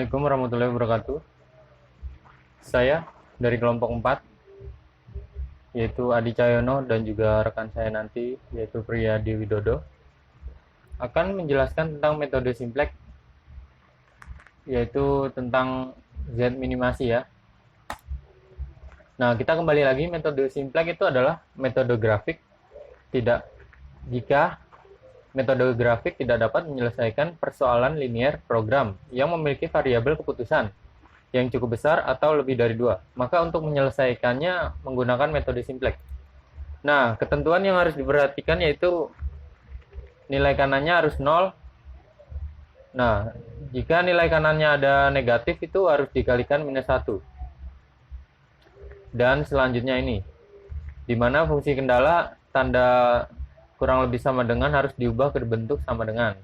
Assalamualaikum warahmatullahi wabarakatuh. Saya dari kelompok 4, yaitu Adi Cahyono dan juga rekan saya nanti, yaitu Priyadi Widodo, akan menjelaskan tentang metode simplex, yaitu tentang Z minimasi ya. Nah, kita kembali lagi, metode simplex itu adalah metode grafik. Jika metode grafik tidak dapat menyelesaikan persoalan linear program yang memiliki variabel keputusan yang cukup besar atau lebih dari 2, maka untuk menyelesaikannya menggunakan metode simplex. Nah, ketentuan yang harus diperhatikan yaitu nilai kanannya harus 0. Nah, jika nilai kanannya ada negatif itu harus dikalikan minus 1. Dan selanjutnya ini, di mana fungsi kendala tanda kurang lebih sama dengan harus diubah ke bentuk sama dengan.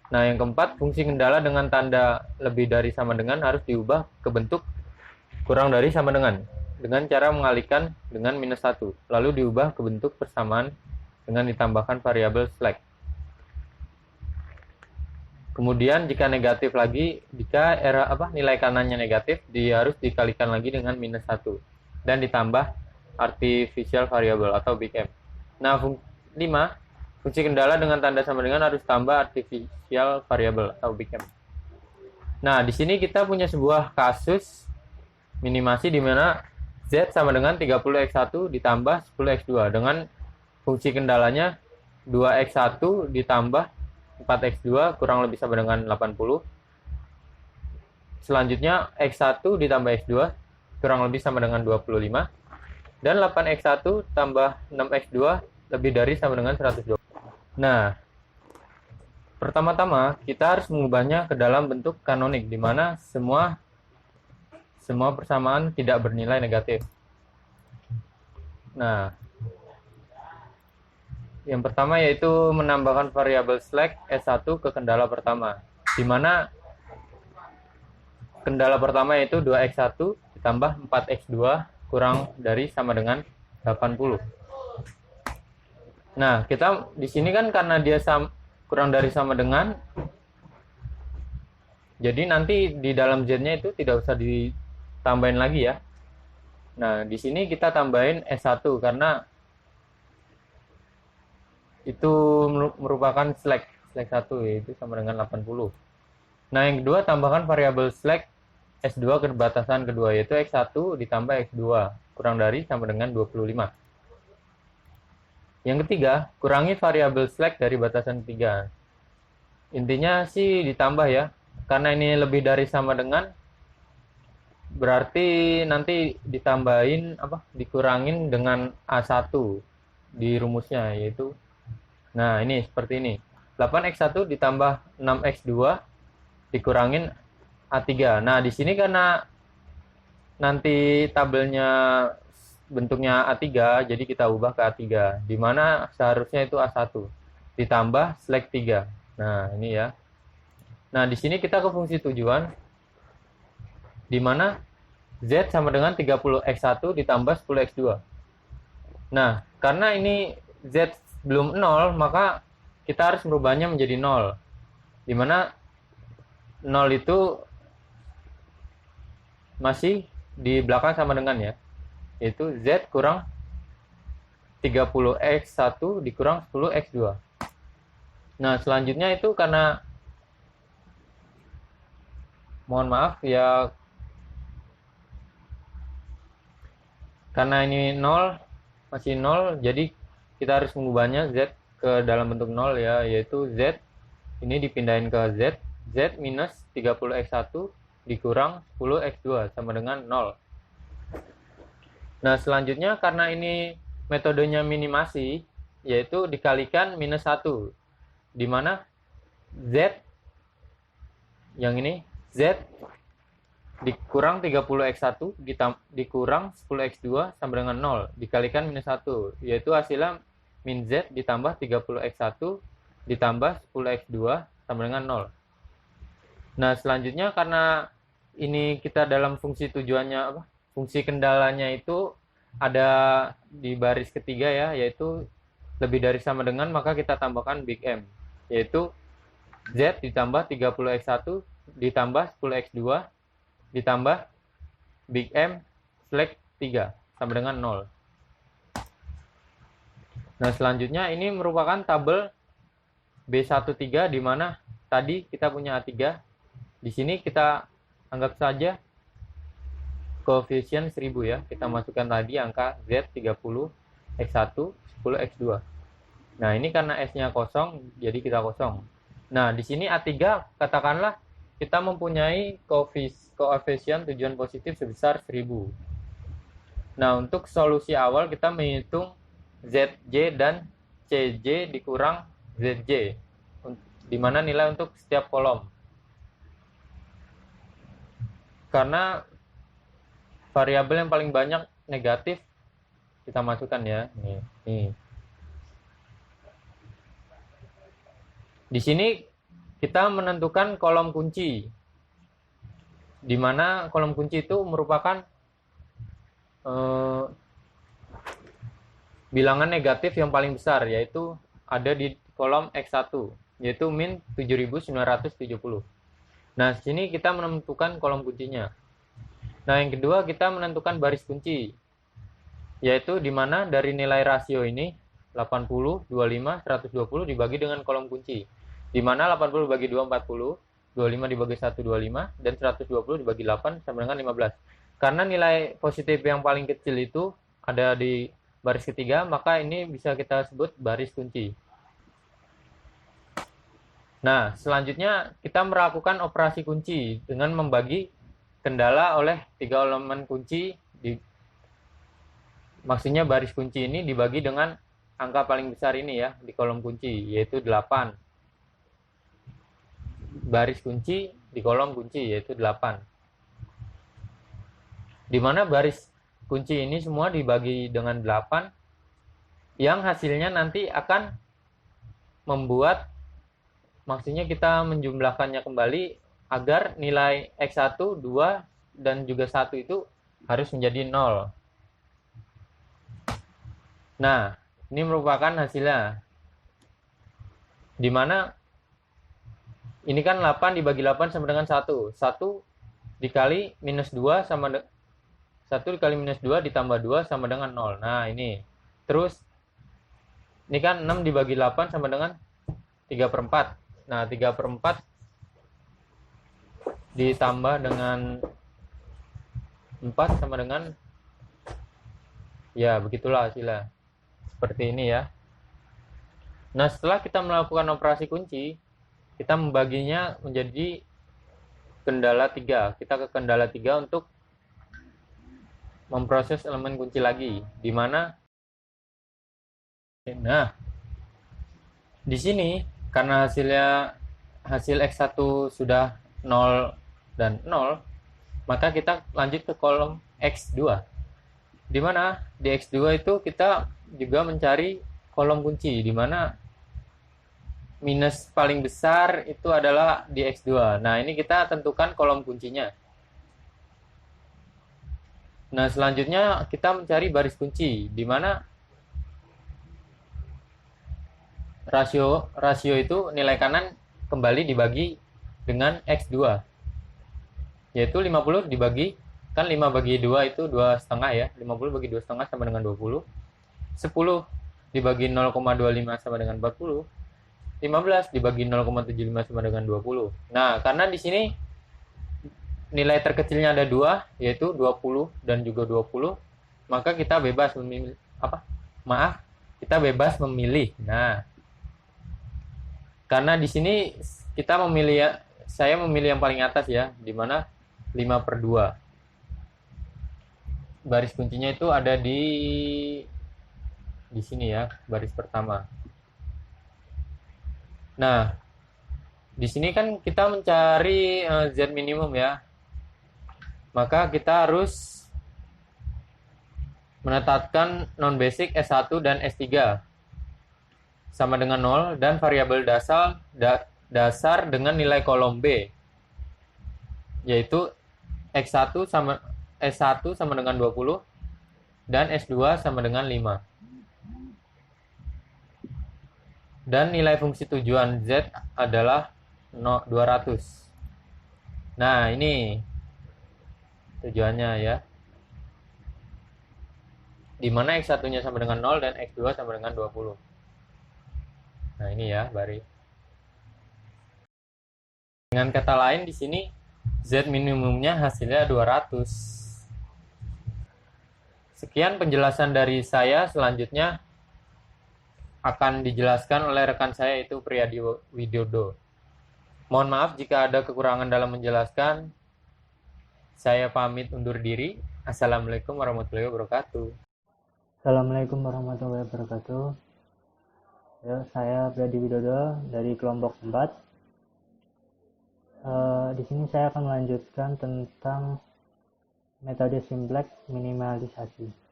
Nah, yang keempat, fungsi kendala dengan tanda lebih dari sama dengan harus diubah ke bentuk kurang dari sama dengan cara mengalihkan dengan minus 1, lalu diubah ke bentuk persamaan dengan ditambahkan variabel slack. Kemudian jika negatif lagi, jika nilai kanannya negatif, dia harus dikalikan lagi dengan minus 1 dan ditambah artificial variable atau big M. Nah, 5, fungsi kendala dengan tanda sama dengan harus tambah artificial variable atau big M. Nah, di sini kita punya sebuah kasus minimasi di mana Z sama dengan 30x1 ditambah 10x2 dengan fungsi kendalanya 2x1 ditambah 4x2 kurang lebih sama dengan 80. Selanjutnya x1 ditambah x2 kurang lebih sama dengan 25. Dan 8x1 tambah 6x2 lebih dari sama dengan 120. Nah, pertama-tama kita harus mengubahnya ke dalam bentuk kanonik di mana semua persamaan tidak bernilai negatif. Nah, yang pertama yaitu menambahkan variabel slack S1 ke kendala pertama, di mana kendala pertama yaitu 2x1 ditambah 4x2 kurang dari sama dengan 80. Nah, kita di sini kan karena dia kurang dari sama dengan, jadi nanti di dalam Z-nya itu tidak usah ditambahin lagi ya. Nah, di sini kita tambahin S1 karena itu merupakan slack 1 yaitu sama dengan 80. Nah, yang kedua tambahkan variabel slack S2 ke batasan kedua yaitu X1 ditambah X2 kurang dari sama dengan 25. Yang ketiga, kurangi variabel slack dari batasan ketiga. Intinya sih ditambah ya, karena ini lebih dari sama dengan, berarti nanti dikurangin dengan A1 di rumusnya yaitu, nah ini seperti ini, 8x1 ditambah 6x2 dikurangin A3. Nah, di sini karena nanti tabelnya bentuknya A3, jadi kita ubah ke A3, di mana seharusnya itu A1 ditambah slack 3. Nah, ini ya. Nah, di sini kita ke fungsi tujuan, di mana Z sama dengan 30x1 ditambah 10x2. Nah, karena ini Z belum 0, maka kita harus merubahnya menjadi 0. Di mana 0 itu masih di belakang sama dengan ya, yaitu Z kurang 30x1 dikurang 10x2. Nah, selanjutnya itu karena, mohon maaf ya, karena ini 0, masih 0, jadi kita harus mengubahnya Z ke dalam bentuk 0 ya, yaitu Z ini dipindahin ke Z minus 30x1 dikurang 10x2 sama dengan 0. Nah, selanjutnya karena ini metodenya minimasi, yaitu dikalikan minus 1, di mana Z yang ini, Z dikurang 30x1 dikurang 10x2 sama dengan 0 dikalikan minus 1, yaitu hasilnya min Z ditambah 30x1 ditambah 10x2 sama dengan 0. Nah, selanjutnya karena ini kita dalam fungsi tujuannya fungsi kendalanya itu ada di baris ketiga ya, yaitu lebih dari sama dengan, maka kita tambahkan big M, yaitu Z ditambah 30x1 ditambah 10x2 ditambah big M flag 3 sama dengan 0. Nah, selanjutnya ini merupakan tabel B13 di mana tadi kita punya A3. Di sini kita anggap saja koefisien 1000 ya. Kita masukkan tadi angka Z 30, X1, 10, X2. Nah, ini karena S-nya kosong, jadi kita kosong. Nah, di sini A3 katakanlah kita mempunyai koefisien tujuan positif sebesar 1000. Nah, untuk solusi awal kita menghitung ZJ dan CJ dikurang ZJ, di mana nilai untuk setiap kolom. Karena variabel yang paling banyak negatif kita masukkan ya. Nih. Di sini kita menentukan kolom kunci, di mana kolom kunci itu merupakan bilangan negatif yang paling besar, yaitu ada di kolom X1, yaitu min 7970. Nah, sini kita menentukan kolom kuncinya. Nah, yang kedua kita menentukan baris kunci, yaitu di mana dari nilai rasio ini 80, 25, 120 dibagi dengan kolom kunci, di mana 80 dibagi 2, 40, 25 dibagi 1, 25, dan 120 dibagi 8 sama dengan 15. Karena nilai positif yang paling kecil itu ada di baris ketiga, maka ini bisa kita sebut baris kunci. Nah, selanjutnya kita melakukan operasi kunci dengan membagi kendala oleh 3 elemen kunci. Maksudnya baris kunci ini dibagi dengan angka paling besar ini ya, di kolom kunci, yaitu 8. Baris kunci di kolom kunci, yaitu 8. Di mana baris kunci ini semua dibagi dengan 8, yang hasilnya nanti akan membuat, maksudnya kita menjumlahkannya kembali agar nilai X1, 2, dan juga 1 itu harus menjadi 0. Nah, ini merupakan hasilnya. Di mana ini kan 8 dibagi 8 sama dengan 1. 1 dikali minus 2 sama 1 dikali minus 2 ditambah 2 sama dengan 0. Nah, ini. Terus, ini kan 6 dibagi 8 sama dengan 3/4. Nah, 3/4 ditambah dengan 4 sama dengan, ya begitulah hasilnya. Seperti ini ya. Nah, setelah kita melakukan operasi kunci, kita membaginya menjadi kendala 3. Kita ke kendala 3 untuk memproses elemen kunci lagi, di mana di sini karena hasil X1 sudah 0 dan 0, maka kita lanjut ke kolom X2. Di mana di X2 itu kita juga mencari kolom kunci, di mana minus paling besar itu adalah di X2. Nah, ini kita tentukan kolom kuncinya. Nah, selanjutnya kita mencari baris kunci, di mana rasio itu nilai kanan kembali dibagi dengan X2, yaitu 50 dibagi, kan 5 bagi 2 itu 2,5 ya, 50 bagi 2,5 sama dengan 20, 10 dibagi 0,25 sama dengan 40, 15 dibagi 0,75 sama dengan 20. Nah, karena di sini nilai terkecilnya ada 2, yaitu 20 dan juga 20, maka kita bebas memilih kita bebas memilih. Nah, karena di sini kita memilih, saya memilih yang paling atas ya, di mana 5/2. Baris kuncinya itu ada di sini ya, baris pertama. Nah, di sini kan kita mencari Z minimum ya. Maka kita harus menetapkan non-basic S1 dan S3 sama dengan 0 dan variabel dasar dengan nilai kolom B, yaitu S1 sama dengan 20 dan S2 sama dengan 5. Dan nilai fungsi tujuan Z adalah 200. Nah, ini tujuannya ya. Di mana X1-nya sama dengan 0 dan X2 sama dengan 20. Nah, ini ya, Bari. Dengan kata lain di sini Z minimumnya hasilnya 200. Sekian penjelasan dari saya, selanjutnya akan dijelaskan oleh rekan saya yaitu Priyadi Widodo. Mohon maaf jika ada kekurangan dalam menjelaskan. Saya pamit undur diri. Assalamualaikum warahmatullahi wabarakatuh. Assalamualaikum warahmatullahi wabarakatuh. Ya, saya Priyadi Widodo dari kelompok 4. Di sini saya akan melanjutkan tentang metode simplex minimalisasi.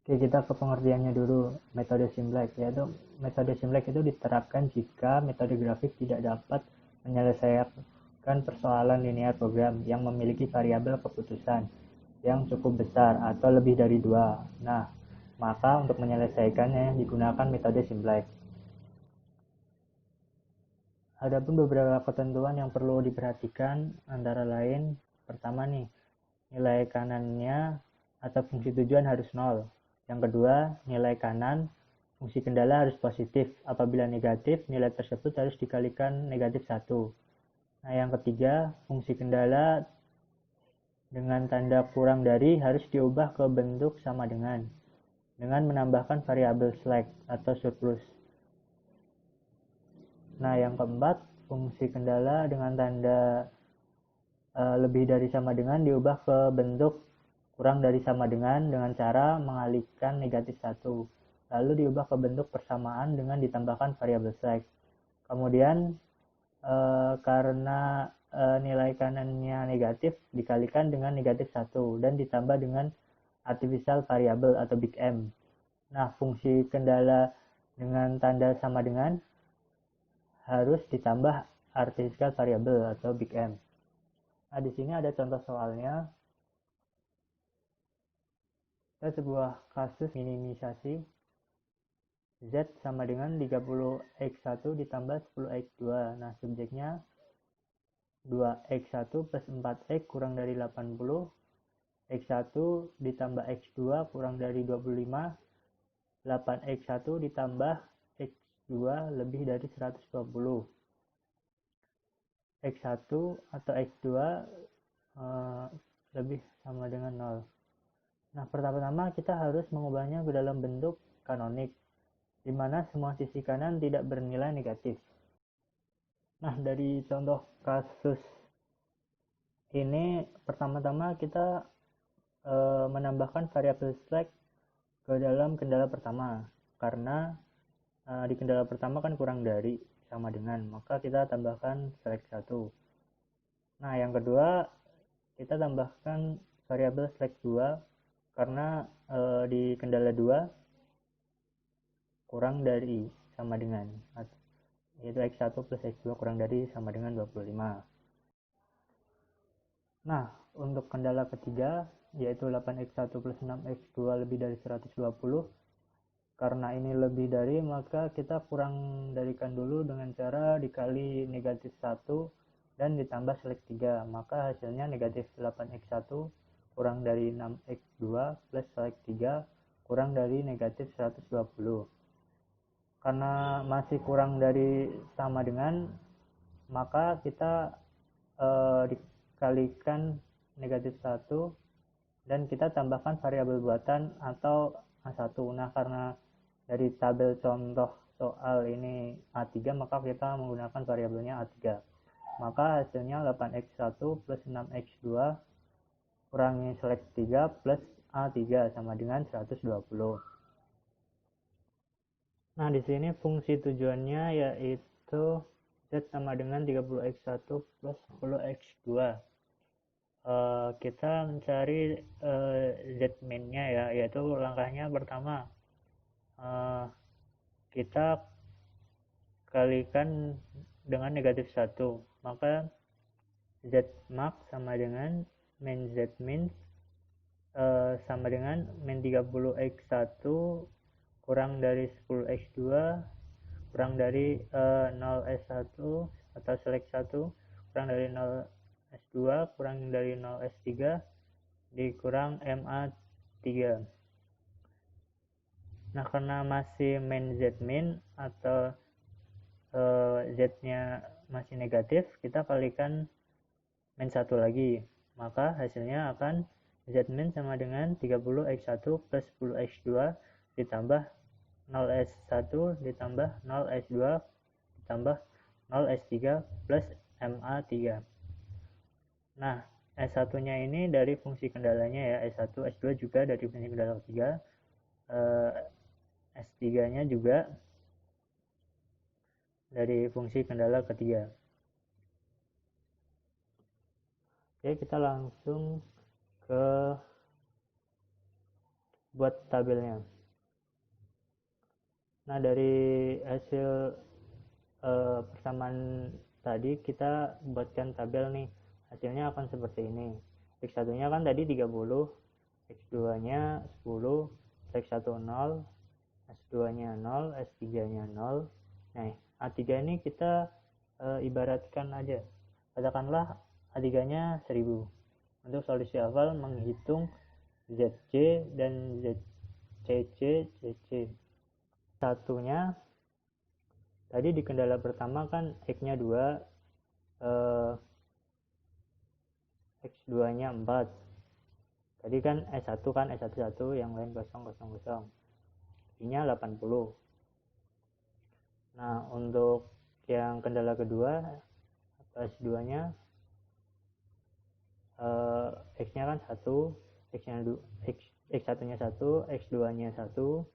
Oke, kita ke pengertiannya dulu. Metode simplex, yaitu metode simplex itu diterapkan jika metode grafik tidak dapat menyelesaikan persoalan linear program yang memiliki variabel keputusan yang cukup besar atau lebih dari 2. Nah, maka untuk menyelesaikannya digunakan metode simplex. Ada pun beberapa ketentuan yang perlu diperhatikan, antara lain pertama nih, nilai kanannya atau fungsi tujuan harus 0. Yang kedua, nilai kanan fungsi kendala harus positif. Apabila negatif, nilai tersebut harus dikalikan negatif 1. Nah, yang ketiga, fungsi kendala dengan tanda kurang dari harus diubah ke bentuk sama dengan menambahkan variabel slack atau surplus. Nah, yang keempat, fungsi kendala dengan tanda lebih dari sama dengan diubah ke bentuk kurang dari sama dengan cara mengalihkan negatif 1. Lalu diubah ke bentuk persamaan dengan ditambahkan variabel slack. Kemudian karena nilai kanannya negatif dikalikan dengan negatif 1 dan ditambah dengan artificial variable atau big M. Nah, fungsi kendala dengan tanda sama dengan harus ditambah artificial variable atau big M. Nah, di sini ada contoh soalnya. Ada sebuah kasus minimisasi Z sama dengan 30X1 ditambah 10X2. Nah, subjeknya 2X1 plus 4X kurang dari 80, X1 ditambah X2 kurang dari 25, 8X1 ditambah X2 lebih dari 120. X1 atau X2 lebih sama dengan 0. Nah, pertama-tama kita harus mengubahnya ke dalam bentuk kanonik, di mana semua sisi kanan tidak bernilai negatif. Nah, dari contoh kasus ini, pertama-tama kita menambahkan variabel slack ke dalam kendala pertama, karena di kendala pertama kan kurang dari sama dengan, maka kita tambahkan slack 1. Nah, yang kedua, kita tambahkan variabel slack 2 karena di kendala 2 kurang dari sama dengan, yaitu X1 plus X2 kurang dari sama dengan 25. Nah, untuk kendala ketiga, yaitu 8X1 plus 6X2 lebih dari 120, karena ini lebih dari, maka kita kurang darikan dulu dengan cara dikali negatif 1 dan ditambah selek 3, maka hasilnya negatif 8X1 kurang dari 6X2 plus selek 3 kurang dari negatif 120. Karena masih kurang dari sama dengan, maka kita dikalikan negatif 1 dan kita tambahkan variabel buatan atau A1. Nah, karena dari tabel contoh soal ini A3, maka kita menggunakan variabelnya A3. Maka hasilnya 8X1 plus 6X2 kurangi selek 3 plus A3 sama dengan 120. Nah, di sini fungsi tujuannya yaitu Z sama dengan 30X1 plus 10X2. Kita mencari Z-min-nya ya, yaitu langkahnya pertama kita kalikan dengan negatif 1, maka Z-max sama dengan min Z-min sama dengan min 30X1 kurang dari 10X2 kurang dari 0S1 atau select 1 kurang dari S2 kurang dari 0 S3 dikurang MA3. Nah, karena masih main Z min atau Z-nya masih negatif, kita kalikan min 1 lagi. Maka hasilnya akan Z min sama dengan 30X1 plus 10X2 ditambah 0S1 ditambah 0S2 ditambah 0S3 plus MA3. Nah, S1-nya ini dari fungsi kendalanya ya, S1, S2 juga dari fungsi kendala ketiga, S3-nya juga dari fungsi kendala ketiga. Oke, kita langsung ke buat tabelnya. Nah, dari hasil persamaan tadi kita buatkan tabel nih. Hasilnya akan seperti ini. X1 nya kan tadi 30, X2 nya 10, X1 0, S2 nya 0, S3 nya 0. Nah, A3 ini kita ibaratkan aja, katakanlah A3 nya 1000. Untuk solusi awal menghitung ZC dan ZCC, ZC satunya tadi di kendala pertama kan X nya 2, X2 nya 4. Tadi kan S1 kan S11, yang lain 000. I nya 80. Nah, untuk yang kendala kedua atau S2 nya X nya kan 1, X1 nya 1, X2 nya 1,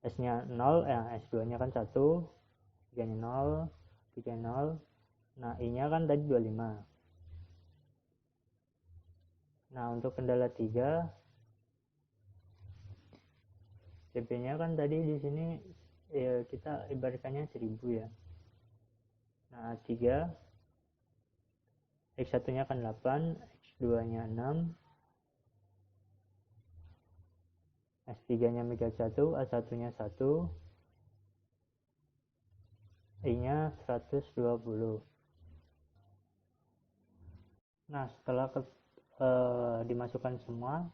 S nya 0, S2 nya kan 1, 3 nya 0, 3 0. Nah, I nya kan tadi 25. Nah, untuk kendala 3, CP nya kan tadi di sini ya kita ibaratkannya 1000 ya. Nah, 3, X1 nya kan 8, X2 nya 6, S3 nya mega 1, A1 nya 1, I nya 120. Nah, setelah dimasukkan semua,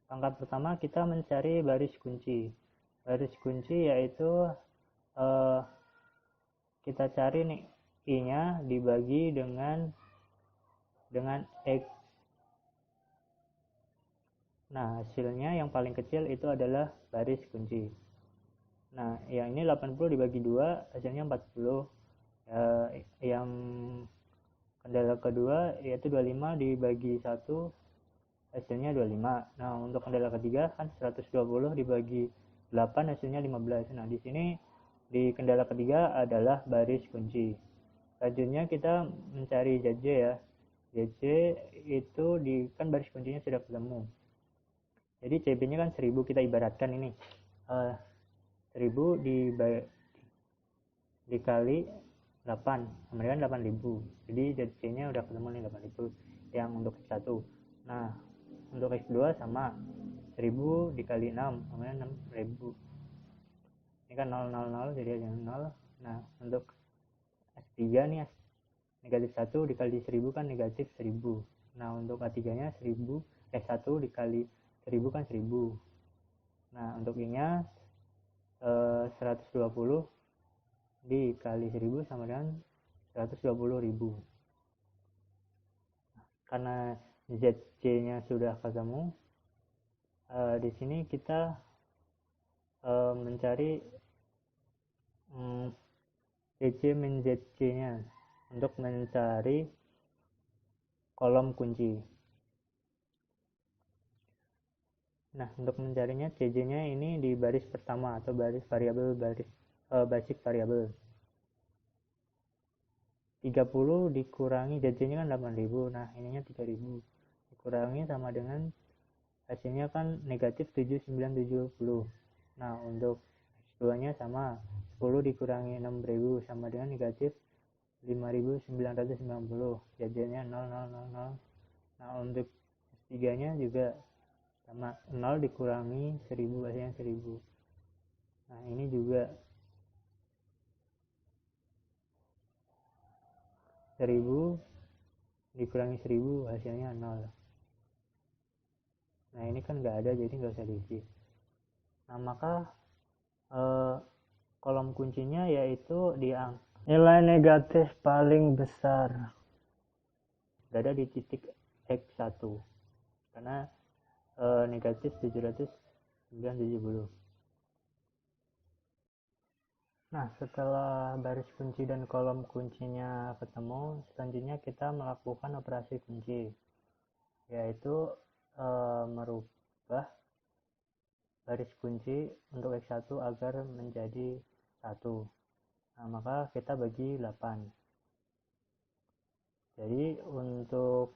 langkah pertama kita mencari baris kunci. Baris kunci yaitu kita cari nih I nya dibagi dengan X. Nah, hasilnya yang paling kecil itu adalah baris kunci. Nah, yang ini 80 dibagi 2 hasilnya 40. Yang kendala kedua yaitu 25 dibagi 1 hasilnya 25. Nah, untuk kendala ketiga kan 120 dibagi 8 hasilnya 15. Nah, di sini di kendala ketiga adalah baris kunci. Selanjutnya kita mencari ZJ ya. ZJ itu kan baris kuncinya sudah ketemu. Jadi CB nya kan 1000, kita ibaratkan ini 1000 dikali 8 sama dengan 8000. Jadi ZC nya udah ketemu nih 8000 yang untuk X1. Nah, untuk X2 sama 1000 dikali 6 sama dengan 6000. Ini kan 000 jadi ada 0. Nah, untuk S3 nih negatif 1 dikali 1000 kan negatif 1000. Nah, untuk A3 nya 1000 1 dikali 1000 kan 1000. Nah, untuk I nya 120 dikali 1000 sama dengan 120.000. Karena ZC nya sudah ketemu, di sini kita mencari ZC min ZC nya untuk mencari kolom kunci. Nah, untuk mencarinya CJ nya ini di baris pertama atau baris basic variabel. 30 dikurangi ZC nya kan 8000. Nah, ininya 3000 dikurangi sama dengan hasilnya kan negatif 7970. Nah, untuk X2 nya sama 10 dikurangi 6000 sama dengan negatif 5990. ZC nya 0000. Nah, untuk S3 nya juga sama 0 dikurangi 1000 hasilnya 1000. Nah, ini juga 1000 dikurangi 1000 hasilnya 0. Nah ini kan nggak ada, jadi nggak usah diisi. Nah maka kolom kuncinya yaitu nilai negatif paling besar berada di titik X1 karena negatif 770. Nah, setelah baris kunci dan kolom kuncinya ketemu, selanjutnya kita melakukan operasi kunci, yaitu merubah baris kunci untuk X1 agar menjadi 1. Nah, maka kita bagi 8. Jadi, untuk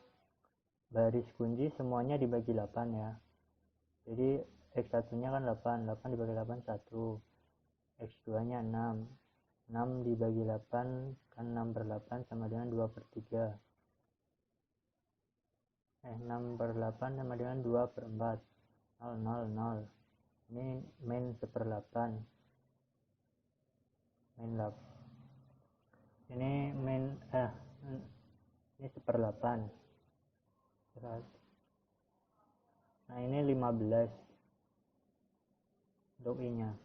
baris kunci semuanya dibagi 8 ya. Jadi, X1-nya kan 8, 8 dibagi 8, 1. X2-nya 6. 6 dibagi 8 kan 6/8 sama dengan 2/3. 6/8 sama dengan 2/4. 0, 0, 0. Ini min 1/8. Min 8. Ini min ini 1/8. Nah, ini 15 untuk I-nya.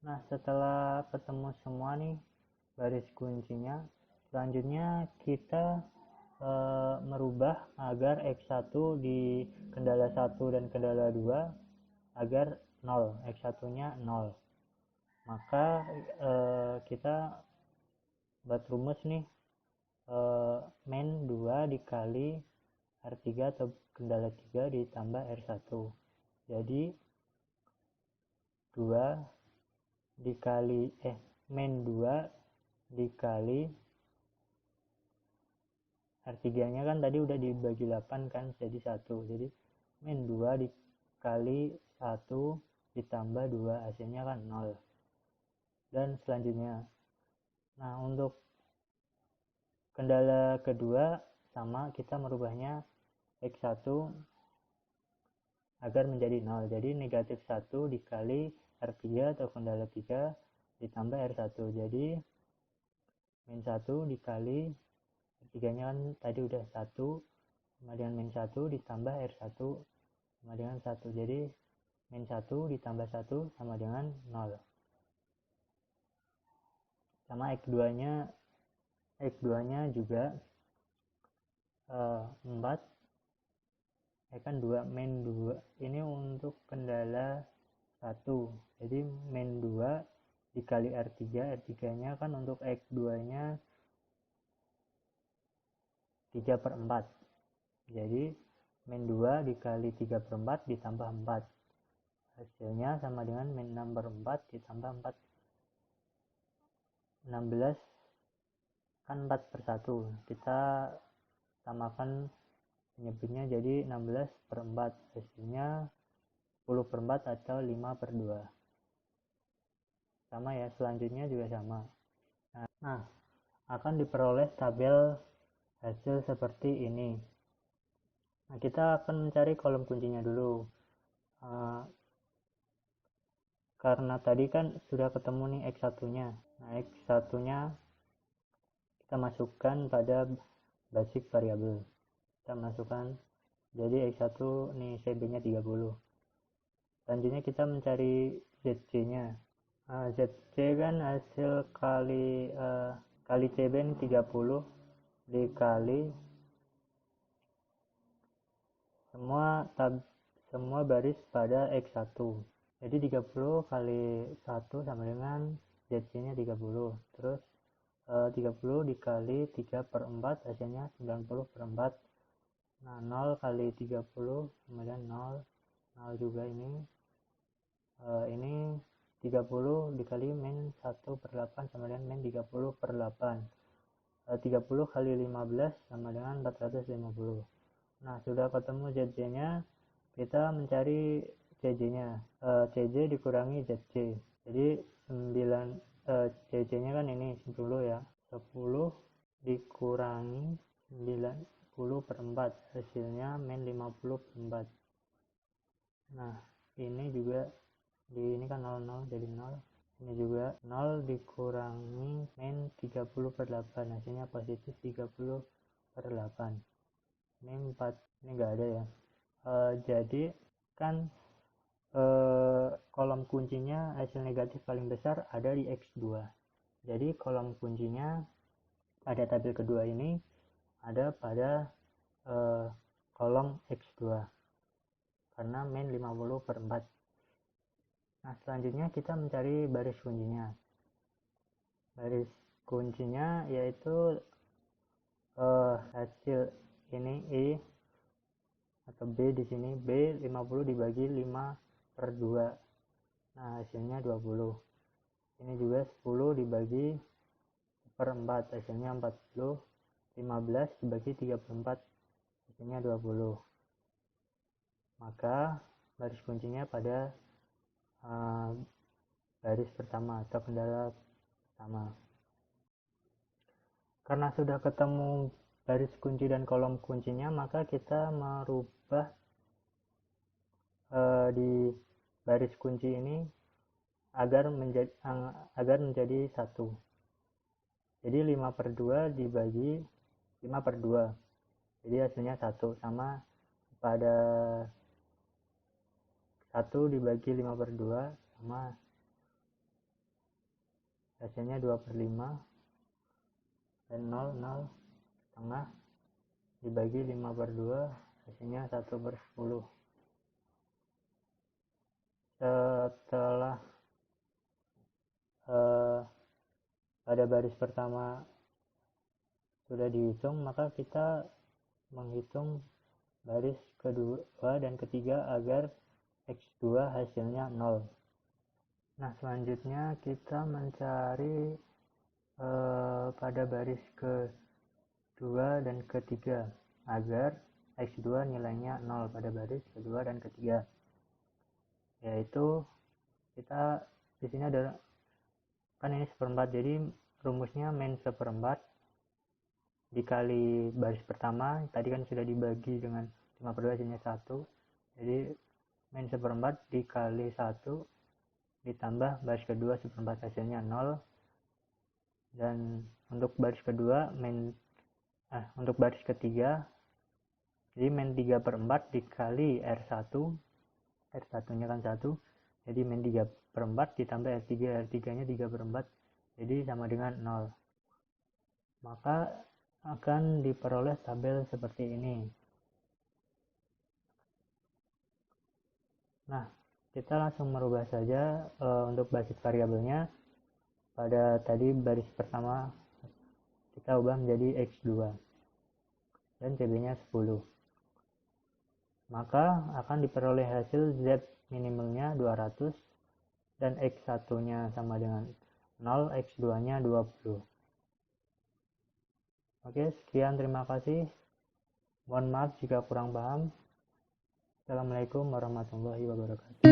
Nah, setelah ketemu semua nih baris kuncinya, selanjutnya kita merubah agar X1 di kendala 1 dan kendala 2 agar 0, X1-nya 0. Maka kita buat rumus nih, min 2 dikali R3 atau kendala 3 ditambah R1. Jadi 2 dikali min 2 dikali R3-nya kan tadi udah dibagi 8 kan jadi 1. Jadi min 2 dikali 1 ditambah 2 hasilnya kan 0. Dan selanjutnya. Nah, untuk kendala kedua sama, kita merubahnya X1 agar menjadi 0. Jadi negatif 1 dikali R3 atau kendala 3 ditambah R1. Jadi min 1 dikali R3-nya kan tadi udah 1 sama dengan min 1 ditambah R1 sama dengan 1. Jadi min 1 ditambah 1 sama dengan 0. Sama X2-nya juga 4 kan 2 min 2 ini untuk kendala 1. Jadi min 2 dikali R3, R3-nya kan untuk X2-nya 3/4. Jadi min 2 dikali 3/4 ditambah 4. Hasilnya sama dengan min 6/4 ditambah 4. 16 kan 4/1. Kita samakan penyebutnya jadi 16/4. Hasilnya 10/4 atau 5/2. Sama ya, selanjutnya juga sama. Nah, akan diperoleh tabel hasil seperti ini. Nah, kita akan mencari kolom kuncinya dulu. Karena tadi kan sudah ketemu nih X1-nya. Nah, X1-nya kita masukkan pada basic variable. Kita masukkan jadi X1 nih CB-nya 30. Selanjutnya kita mencari ZC-nya. ZC kan hasil kali CB ini 30 dikali semua baris pada X1. Jadi 30 kali 1 sama dengan ZC-nya 30. Terus 30 dikali 3/4 hasilnya 90/4. Nah, 0 kali 30 sama dengan 0 juga ini 30 dikali min 1/8 sama dengan min 30/8. 30 kali 15 sama dengan 450. Nah, sudah ketemu ZC-nya, kita mencari CJ-nya. CJ dikurangi ZC. Jadi 9 CJ-nya kan ini 10 ya. 10 dikurangi 90/4 hasilnya min 50/4. Nah, ini juga ini kan 00 jadi 0. Ini juga 0 dikurangi min 30/8 hasilnya positif 30/8. per 8. Ini 4, ini enggak ada ya. Jadi kan kolom kuncinya hasil negatif paling besar ada di X2. Jadi kolom kuncinya pada tabel kedua ini ada pada kolom X2 karena min 50 per 4. Nah, selanjutnya kita mencari baris kuncinya. Baris kuncinya yaitu hasil ini I atau B di sini, B 50 dibagi 5 per 2. Nah, hasilnya 20. Ini juga 10 dibagi per 4, hasilnya 40. 15 dibagi 34, hasilnya 20. Maka baris kuncinya pada baris pertama atau kendala pertama. Karena sudah ketemu baris kunci dan kolom kuncinya, maka kita merubah di baris kunci ini agar menjadi 1. Jadi 5 per 2 dibagi 5 per 2. Jadi hasilnya 1, sama pada 1 dibagi 5 per 2 sama hasilnya 2 per 5, dan 0 setengah dibagi 5 per 2 hasilnya 1 per 10. Setelah pada baris pertama sudah dihitung, maka kita menghitung baris kedua dan ketiga agar X2 hasilnya 0. Nah, selanjutnya kita mencari pada baris kedua dan ketiga agar X2 nilainya 0 pada baris kedua dan ketiga. Yaitu kita di sini ada kan ini seperempat, jadi rumusnya min seperempat dikali baris pertama, tadi kan sudah dibagi dengan 5 per 2 hasilnya 1, jadi min seperempat dikali 1 ditambah baris kedua seperempat hasilnya 0, dan untuk baris kedua untuk baris ketiga jadi min 3 per 4 dikali R1 nya kan 1, jadi min 3 per 4 ditambah R3 nya 3 per 4, jadi sama dengan 0. Maka akan diperoleh tabel seperti ini. Nah, kita langsung merubah saja untuk basis variabelnya. Pada tadi baris pertama kita ubah menjadi X2 dan CB nya 10. Maka akan diperoleh hasil Z minimalnya 200 dan X1 nya sama dengan 0, X2 nya 20. Oke, sekian, terima kasih. Mohon maaf jika kurang paham. Assalamualaikum warahmatullahi wabarakatuh.